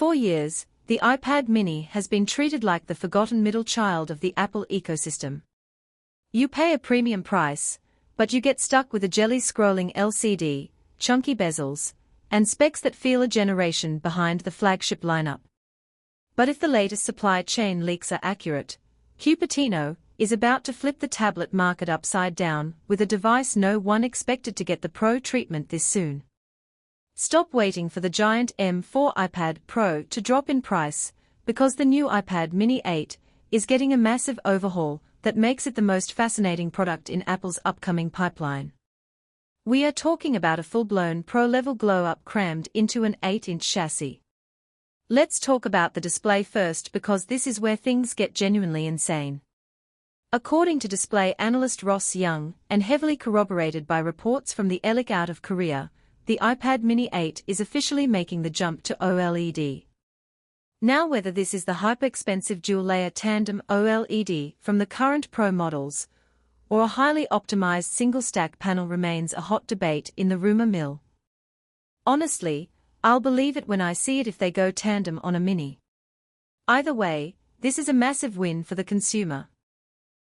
For years, the iPad mini has been treated like the forgotten middle child of the Apple ecosystem. You pay a premium price, but you get stuck with a jelly-scrolling LCD, chunky bezels, and specs that feel a generation behind the flagship lineup. But if the latest supply chain leaks are accurate, Cupertino is about to flip the tablet market upside down with a device no one expected to get the Pro treatment this soon. Stop waiting for the giant M4 iPad Pro to drop in price, because the new iPad mini 8 is getting a massive overhaul that makes it the most fascinating product in Apple's upcoming pipeline. We are talking about a full-blown Pro-level glow-up crammed into an 8-inch chassis. Let's talk about the display first because this is where things get genuinely insane. According to display analyst Ross Young, and heavily corroborated by reports from the ELEC out of Korea, the iPad mini 8 is officially making the jump to OLED. Now whether this is the hyper-expensive dual-layer tandem OLED from the current Pro models, or a highly optimized single-stack panel remains a hot debate in the rumor mill. Honestly, I'll believe it when I see it if they go tandem on a mini. Either way, this is a massive win for the consumer.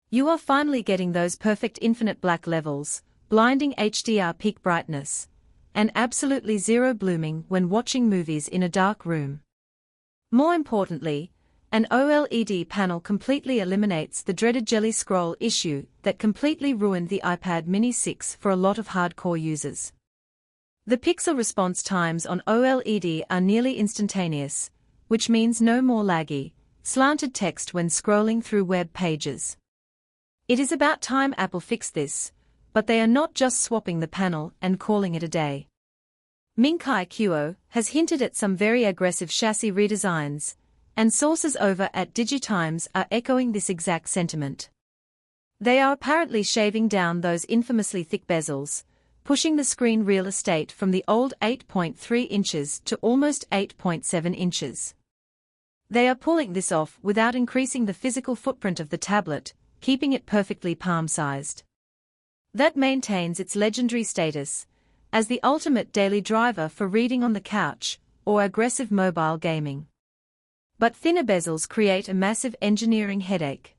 You are finally getting those perfect infinite black levels, blinding HDR peak brightness, and absolutely zero blooming when watching movies in a dark room. More importantly, an OLED panel completely eliminates the dreaded jelly scroll issue that completely ruined the iPad mini 6 for a lot of hardcore users. The pixel response times on OLED are nearly instantaneous, which means no more laggy, slanted text when scrolling through web pages. It is about time Apple fixed this, but they are not just swapping the panel and calling it a day. Minkai Kuo has hinted at some very aggressive chassis redesigns, and sources over at DigiTimes are echoing this exact sentiment. They are apparently shaving down those infamously thick bezels, pushing the screen real estate from the old 8.3 inches to almost 8.7 inches. They are pulling this off without increasing the physical footprint of the tablet, keeping it perfectly palm-sized. That maintains its legendary status as the ultimate daily driver for reading on the couch or aggressive mobile gaming. But thinner bezels create a massive engineering headache.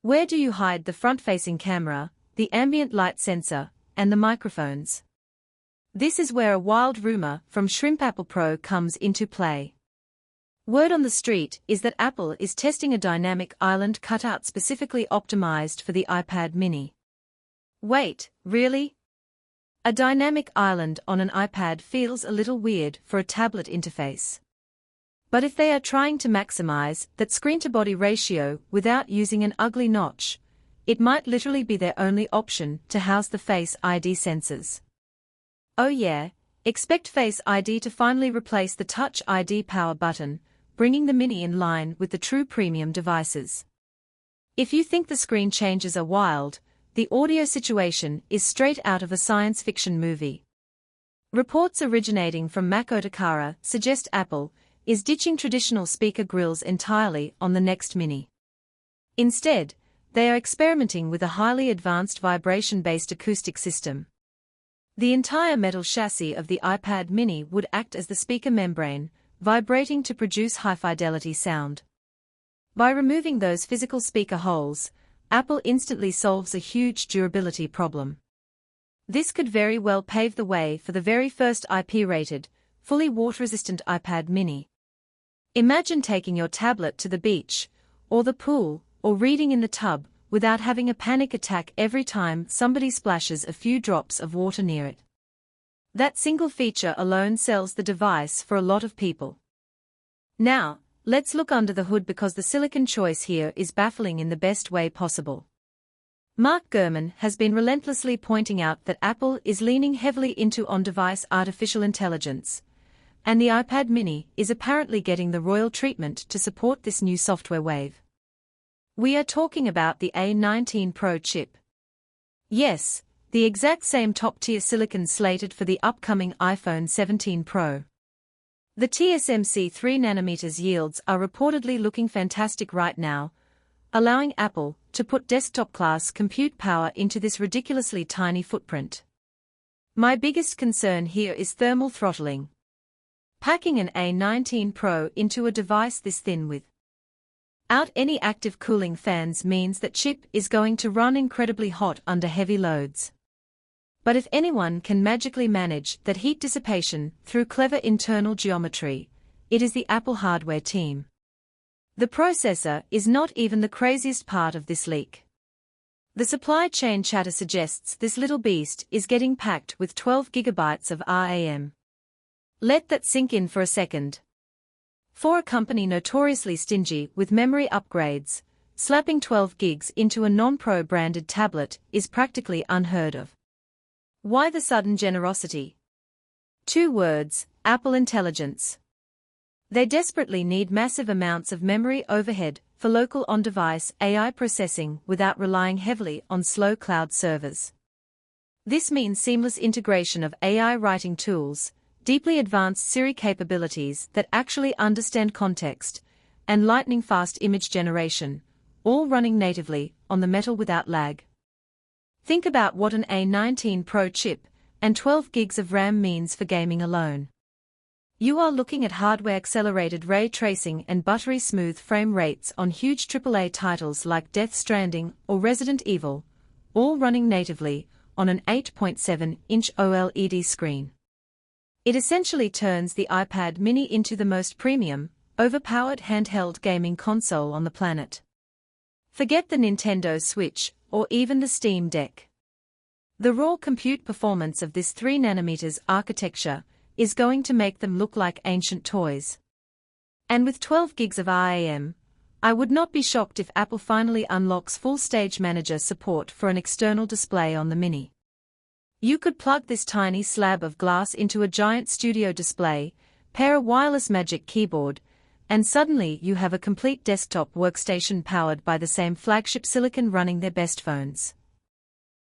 Where do you hide the front-facing camera, the ambient light sensor, and the microphones? This is where a wild rumor from Shrimp Apple Pro comes into play. Word on the street is that Apple is testing a dynamic island cutout specifically optimized for the iPad mini. Wait, really? A dynamic island on an iPad feels a little weird for a tablet interface. But if they are trying to maximize that screen-to-body ratio without using an ugly notch, it might literally be their only option to house the Face ID sensors. Oh yeah, expect Face ID to finally replace the Touch ID power button, bringing the mini in line with the true premium devices. If you think the screen changes are wild, the audio situation is straight out of a science fiction movie. Reports originating from Mako Takara suggest Apple is ditching traditional speaker grills entirely on the next mini. Instead, they are experimenting with a highly advanced vibration-based acoustic system. The entire metal chassis of the iPad mini would act as the speaker membrane, vibrating to produce high-fidelity sound. By removing those physical speaker holes, Apple instantly solves a huge durability problem. This could very well pave the way for the very first IP-rated, fully water-resistant iPad mini. Imagine taking your tablet to the beach, or the pool, or reading in the tub, without having a panic attack every time somebody splashes a few drops of water near it. That single feature alone sells the device for a lot of people. Now, let's look under the hood because the silicon choice here is baffling in the best way possible. Mark Gurman has been relentlessly pointing out that Apple is leaning heavily into on-device artificial intelligence, and the iPad mini is apparently getting the royal treatment to support this new software wave. We are talking about the A19 Pro chip. Yes, the exact same top-tier silicon slated for the upcoming iPhone 17 Pro. The TSMC 3nm yields are reportedly looking fantastic right now, allowing Apple to put desktop-class compute power into this ridiculously tiny footprint. My biggest concern here is thermal throttling. Packing an A19 Pro into a device this thin without any active cooling fans means that chip is going to run incredibly hot under heavy loads. But if anyone can magically manage that heat dissipation through clever internal geometry, it is the Apple hardware team. The processor is not even the craziest part of this leak. The supply chain chatter suggests this little beast is getting packed with 12 gigabytes of RAM. Let that sink in for a second. For a company notoriously stingy with memory upgrades, slapping 12 gigs into a non-Pro branded tablet is practically unheard of. Why the sudden generosity? 2 words: Apple intelligence. They desperately need massive amounts of memory overhead for local on-device AI processing without relying heavily on slow cloud servers. This means seamless integration of AI writing tools, deeply advanced Siri capabilities that actually understand context, and lightning-fast image generation, all running natively on the metal without lag. Think about what an A19 Pro chip and 12 gigs of RAM means for gaming alone. You are looking at hardware-accelerated ray tracing and buttery-smooth frame rates on huge AAA titles like Death Stranding or Resident Evil, all running natively on an 8.7-inch OLED screen. It essentially turns the iPad mini into the most premium, overpowered handheld gaming console on the planet. Forget the Nintendo Switch or even the Steam Deck. The raw compute performance of this 3nm architecture is going to make them look like ancient toys. And with 12 gigs of RAM, I would not be shocked if Apple finally unlocks full Stage Manager support for an external display on the Mini. You could plug this tiny slab of glass into a giant studio display, pair a wireless Magic Keyboard, and suddenly you have a complete desktop workstation powered by the same flagship silicon running their best phones.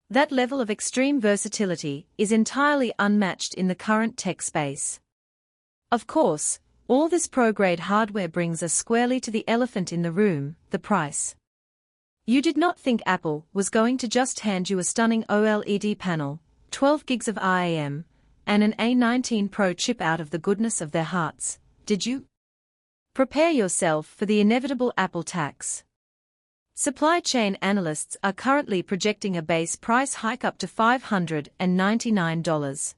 That level of extreme versatility is entirely unmatched in the current tech space. Of course, all this pro-grade hardware brings us squarely to the elephant in the room, the price. You did not think Apple was going to just hand you a stunning OLED panel, 12 gigs of RAM, and an A19 Pro chip out of the goodness of their hearts, did you? Prepare yourself for the inevitable Apple tax. Supply chain analysts are currently projecting a base price hike up to $599.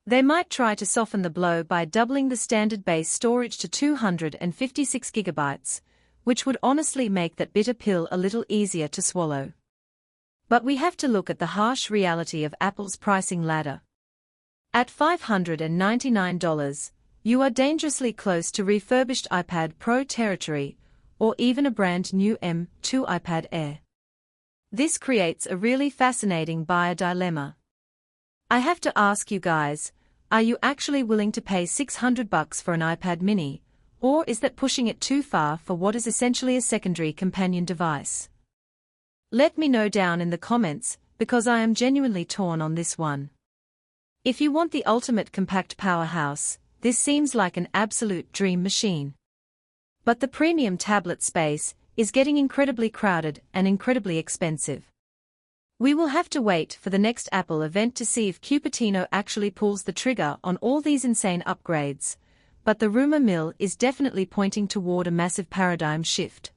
They might try to soften the blow by doubling the standard base storage to 256 gigabytes, which would honestly make that bitter pill a little easier to swallow. But we have to look at the harsh reality of Apple's pricing ladder. At $599, you are dangerously close to refurbished iPad Pro territory, or even a brand new M2 iPad Air. This creates a really fascinating buyer dilemma. I have to ask you guys, are you actually willing to pay $600 for an iPad mini, or is that pushing it too far for what is essentially a secondary companion device? Let me know down in the comments, because I am genuinely torn on this one. If you want the ultimate compact powerhouse, this seems like an absolute dream machine. But the premium tablet space is getting incredibly crowded and incredibly expensive. We will have to wait for the next Apple event to see if Cupertino actually pulls the trigger on all these insane upgrades, but the rumor mill is definitely pointing toward a massive paradigm shift.